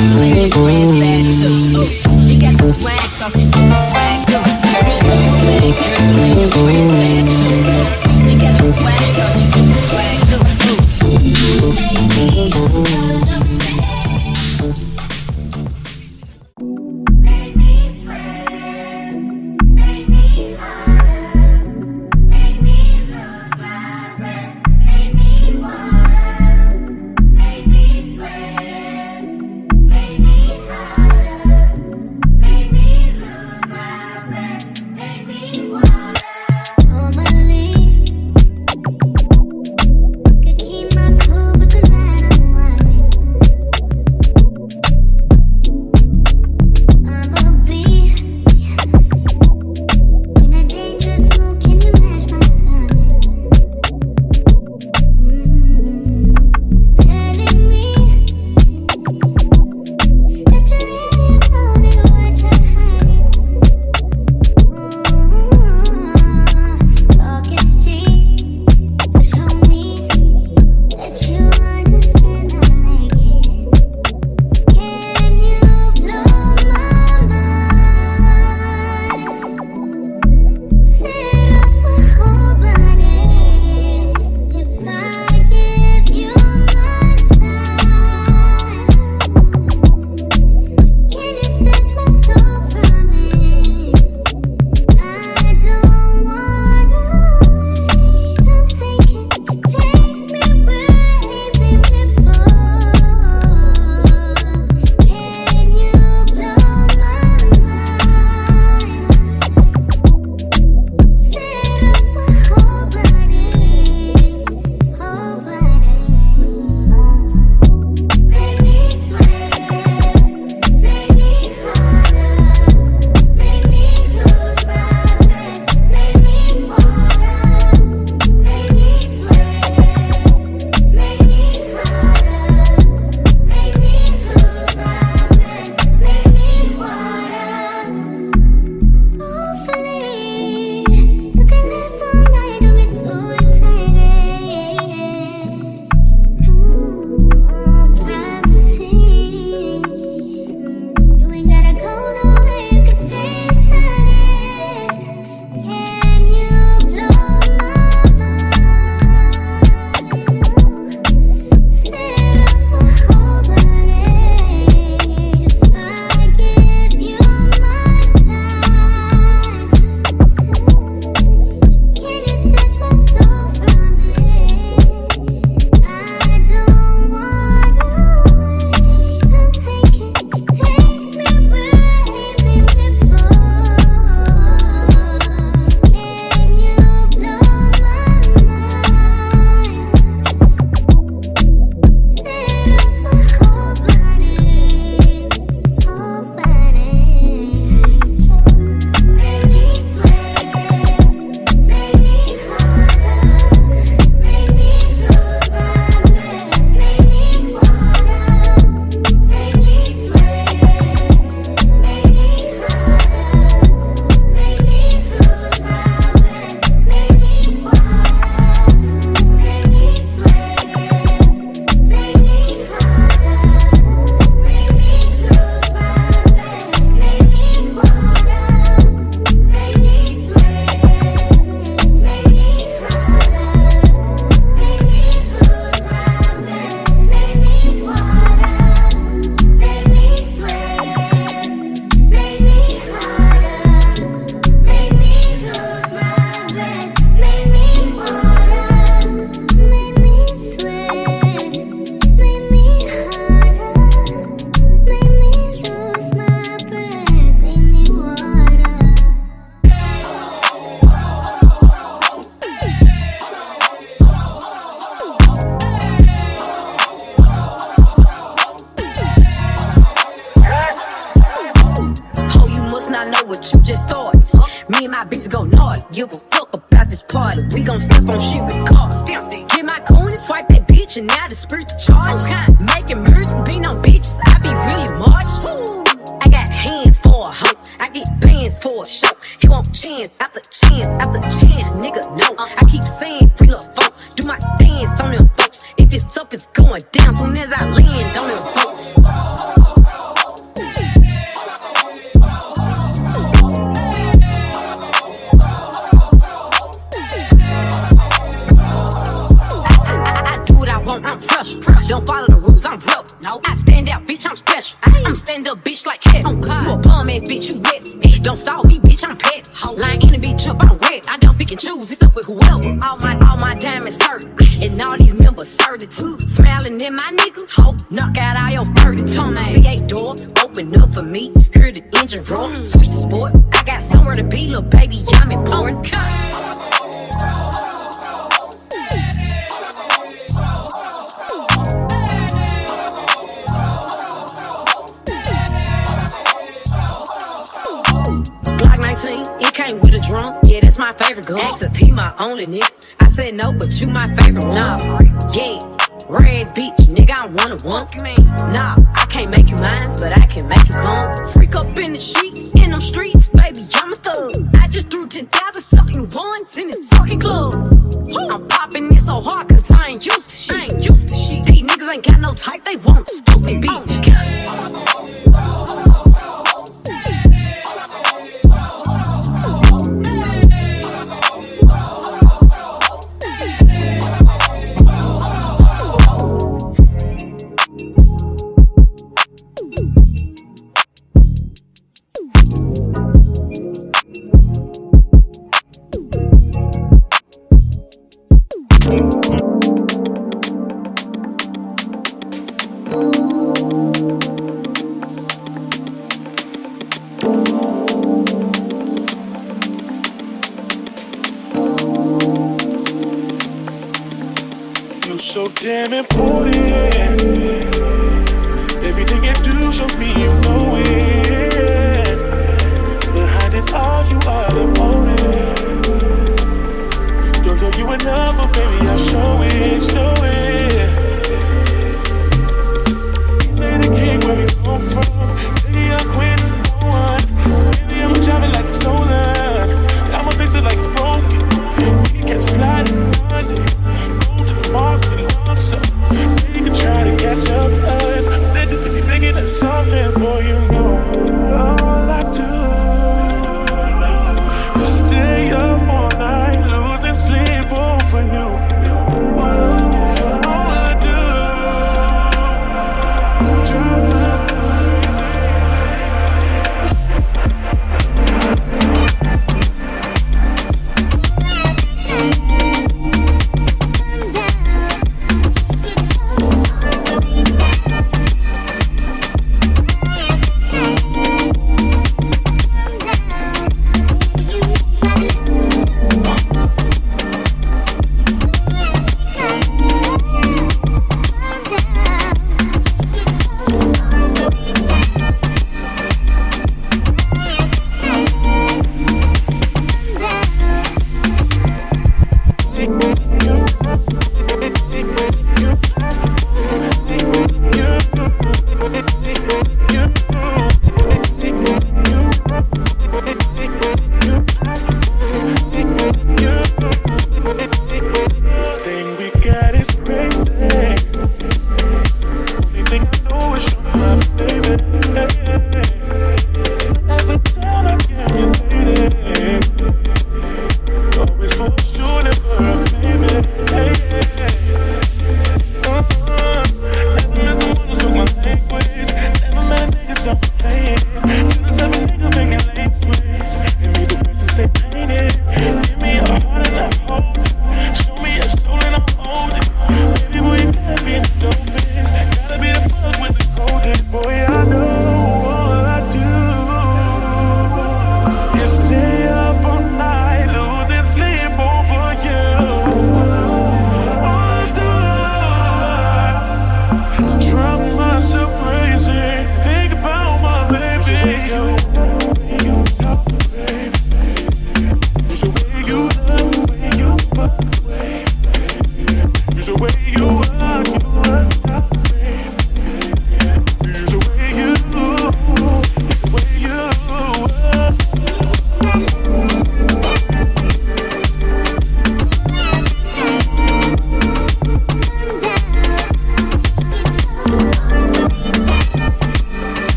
girl and your friends bad too. You got the swag, so she do the swag too. Bad girl and your friends bad too. You got the swag, so she do the swag too. Make me sweat, make me harder, make me lose my breath, make me water, make me sweat, make me harder, make me lose my breath, make me water. Normally, could keep my cool, but tonight I'm worried. I'ma be in a dangerous mood. Can you match my timing? Telling me that you really about it, what you're hiding. Talk is cheap, so show me that you understand I like it. Can you blow my mind? Set up my whole body if I give you my time. Can you snatch my soul from me? I don't wanna wait. Take me where I ain't been before. Can you blow my mind? Set up my whole body, whole body. Make me sweat, make me harder, make me lose my breath, make me water, make me sweat, make me harder, make me lose my breath, make me water. Hopefully, you can last all night. Don't get too excited. Privacy. You ain't gotta go nowhere. You can stay inside it. Can you blow my mind? Set up my whole body if I give you my time. Can you snatch my soul from me? I don't wanna wait. Take me where I ain't been before. Can you blow my mind? Set up my whole body, whole body. Make me sweat, make me harder, make me lose my breath, make me water, make me sweat, make me harder, make me lose my breath, make me water, make me sweat, make me harder, make me lose my breath, make me water, make me sweat, make me harder, make me lose my breath, make me water, make me sweat, make me harder, make me lose my breath, make me water, make me sweat, make me harder, make me lose my breath, make me water. Oh, you must not know what you just started. Me and my bitch go naughty. Give a fuck about this party. We gon' step on shit regardless. Get my coin and swipe that bitch, and now the spirit to charge. Making music, being on bitches, I be really much. I got hands for a hoe, I get bands for a show. He want chance after chance after chance, nigga. No, I keep saying free love folk. Do my dance on them folks. If it's up, it's going down. Soon as I land on them folks. rules, I'm real. No, I stand out, bitch, I'm special. I'm stand up, bitch, like cat. You a bum ass bitch, you wet. Don't stall me, bitch, I'm pet. Line in the bitch up, I'm wet. I don't pick and choose, it's up with whoever. All my diamonds certain, and all these members certitude. Smiling in my nigga, ho, knock out all your 30 tongue. C8 doors, open up for me. Hear the engine roar, switch to sport. I got somewhere to be, little baby, I'm important. It came with a drum, yeah, that's my favorite gun. Asked if he my only nigga, I said no, but you my favorite one. Nah, yeah, Reds bitch, nigga, I wanna one. Nah, I can't make you mine, but I can make you come. Freak up in the sheets, in them streets, baby, I'm a thug. I just threw 10,000 something ones in this fucking club. I'm popping it so hard, cause I ain't used to shit. These niggas ain't got no type, they want a stupid bitch. So damn important. Everything you do, show me you know it. Behind it all, you are the motive. Don't tell you enough, but baby, I'll show it, show it. These ain't the king where we come from. City I'm queen, it's no one. So baby, I'ma drive it like it's stolen. I'ma fix it like it's broken. We can catch a flight in London. Mars when he wants up. They can try to catch up to us, but they're too busy making us something. Boy, you know all I do is stay up all night, losing sleep over you. All I do is drive myself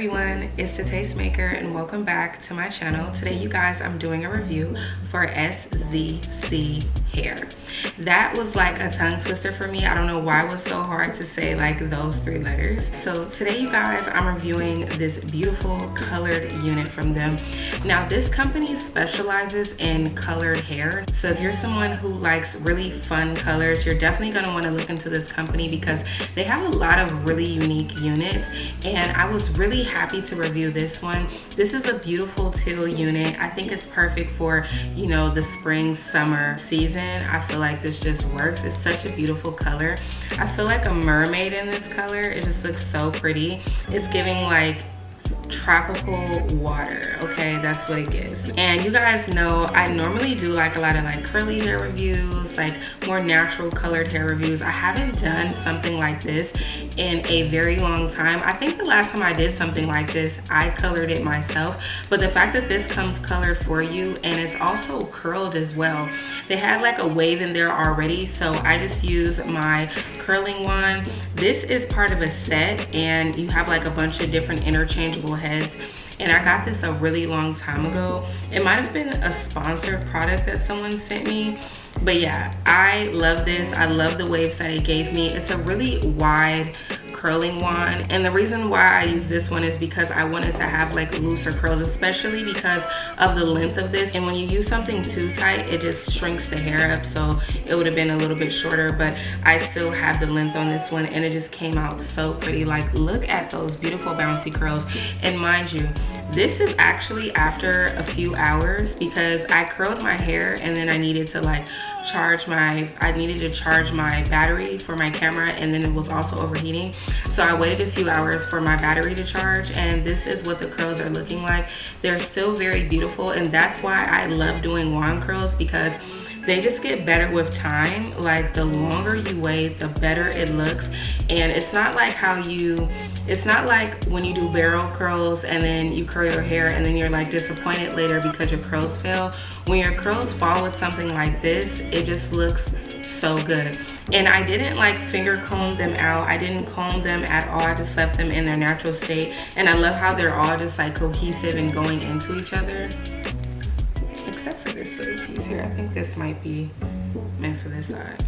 everyone, it's the Tastemaker and welcome back to my channel. Today you guys, I'm doing a review for SZC hair. That was like a tongue twister for me. I don't know why it was so hard to say like those 3 letters. So today you guys, I'm reviewing this beautiful colored unit from them. Now this company specializes in colored hair. So if you're someone who likes really fun colors, you're definitely going to want to look into this company because they have a lot of really unique units, and I was really happy to review this one. This is a beautiful teal unit. I think it's perfect for, you know, the spring summer season. I feel like this just works. It's such a beautiful color. I feel like a mermaid in this color. It just looks so pretty. It's giving like tropical water. Okay, that's what it gives. And you guys know I normally do like a lot of like curly hair reviews, like more natural colored hair reviews. I haven't done something like this in a very long time. I think the last time I did something like this, I colored it myself, but the fact that this comes colored for you and it's also curled as well. They had like a wave in there already, so I just use my curling wand. This is part of a set and you have like a bunch of different interchangeable heads, and I got this a really long time ago. It might have been a sponsored product that someone sent me, but yeah, I love this. I love the waves that it gave me. It's a really wide curling wand, and the reason why I use this one is because I wanted to have like looser curls, especially because of the length of this. And when you use something too tight, it just shrinks the hair up, so it would have been a little bit shorter, but I still have the length on this one and it just came out so pretty. Like, look at those beautiful bouncy curls. And mind you, this is actually after a few hours because I curled my hair and then I needed to like charge my battery for my camera, and then it was also overheating, so I waited a few hours for my battery to charge, and this is what the curls are looking like. They're still very beautiful, and that's why I love doing wand curls, because they just get better with time. Like, the longer you wait, the better it looks. And it's not like it's not like when you do barrel curls and then you curl your hair and then you're like disappointed later because your curls fail. When your curls fall with something like this, it just looks so good. And I didn't like finger comb them out. I didn't comb them at all. I just left them in their natural state. And I love how they're all just like cohesive and going into each other. Except for this little piece here. I think this might be meant for this side.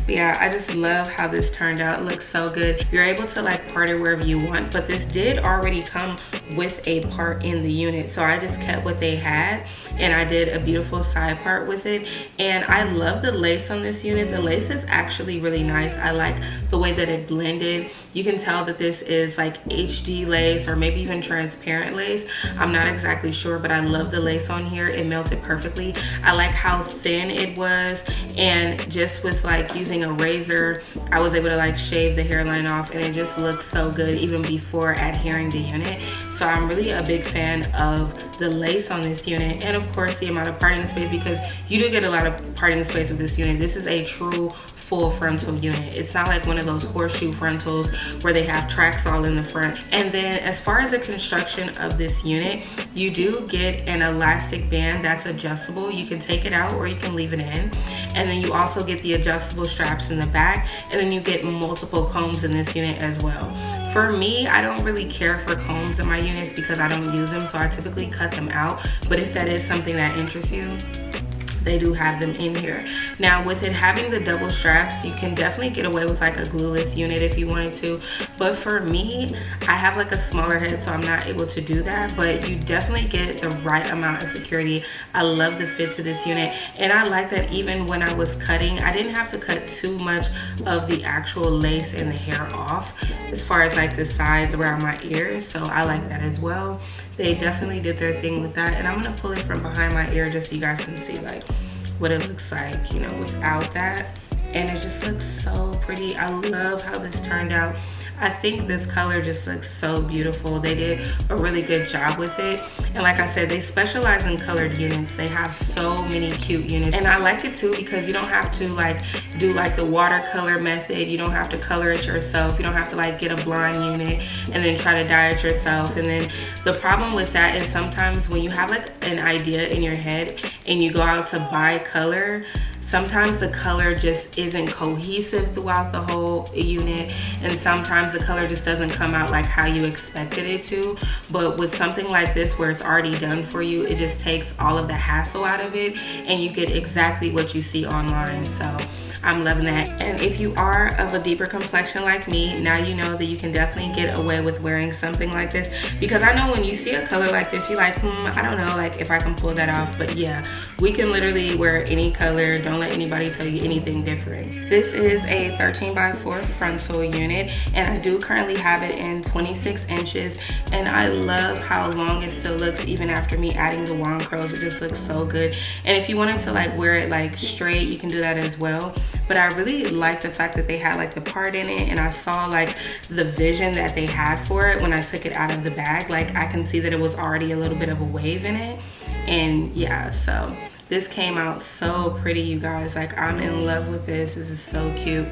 But yeah, I just love how this turned out. It looks so good. You're able to like part it wherever you want, but this did already come with a part in the unit, so I just kept what they had and I did a beautiful side part with it. And I love the lace on this unit. The lace is actually really nice. I like the way that it blended. You can tell that this is like HD lace or maybe even transparent lace. I'm not exactly sure, but I love the lace on here. It melted perfectly. I like how thin it was, and just with like using a razor, I was able to like shave the hairline off, and it just looks so good even before adhering the unit. So I'm really a big fan of the lace on this unit, and of course the amount of parting space, because you do get a lot of parting space with this unit. This is a true full frontal unit. It's not like one of those horseshoe frontals where they have tracks all in the front. And then as far as the construction of this unit, you do get an elastic band that's adjustable. You can take it out or you can leave it in. And then you also get the adjustable straps in the back, and then you get multiple combs in this unit as well. For me, I don't really care for combs in my units because I don't use them, so I typically cut them out. But if that is something that interests you, they do have them in here. Now with it having the double straps, you can definitely get away with like a glueless unit if you wanted to, but for me, I have like a smaller head, so I'm not able to do that. But you definitely get the right amount of security. I love the fit to this unit, and I like that even when I was cutting, I didn't have to cut too much of the actual lace and the hair off as far as like the sides around my ears, so I like that as well. They definitely did their thing with that, and I'm gonna pull it from behind my ear just so you guys can see like what it looks like, you know, without that. And it just looks so pretty. I love how this turned out. I think this color just looks so beautiful. They did a really good job with it. And like I said, they specialize in colored units. They have so many cute units. And I like it too because you don't have to like do like the watercolor method. You don't have to color it yourself. You don't have to like get a blonde unit and then try to dye it yourself. And then the problem with that is sometimes when you have like an idea in your head and you go out to buy color, sometimes the color just isn't cohesive throughout the whole unit, and sometimes the color just doesn't come out like how you expected it to. But with something like this where it's already done for you, it just takes all of the hassle out of it and you get exactly what you see online. So I'm loving that. And if you are of a deeper complexion like me, now you know that you can definitely get away with wearing something like this, because I know when you see a color like this, you're like, I don't know, like if I can pull that off. But yeah, we can literally wear any color. Don't let anybody tell you anything different. This is a 13x4 frontal unit, and I do currently have it in 26 inches, and I love how long it still looks even after me adding the wand curls. It just looks so good. And if you wanted to like wear it like straight, you can do that as well. But I really like the fact that they had like the part in it, and I saw like the vision that they had for it when I took it out of the bag. Like I can see that it was already a little bit of a wave in it. And yeah, so this came out so pretty, you guys. Like I'm in love with this. This is so cute.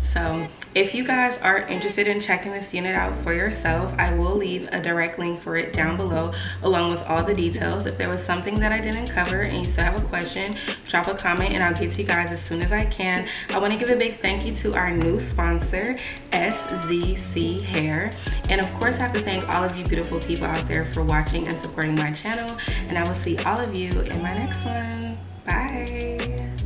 So if you guys are interested in checking this unit out for yourself, I will leave a direct link for it down below along with all the details. If there was something that I didn't cover and you still have a question, drop a comment and I'll get to you guys as soon as I can. I want to give a big thank you to our new sponsor, SZC Hair. And of course, I have to thank all of you beautiful people out there for watching and supporting my channel. And I will see all of you in my next one.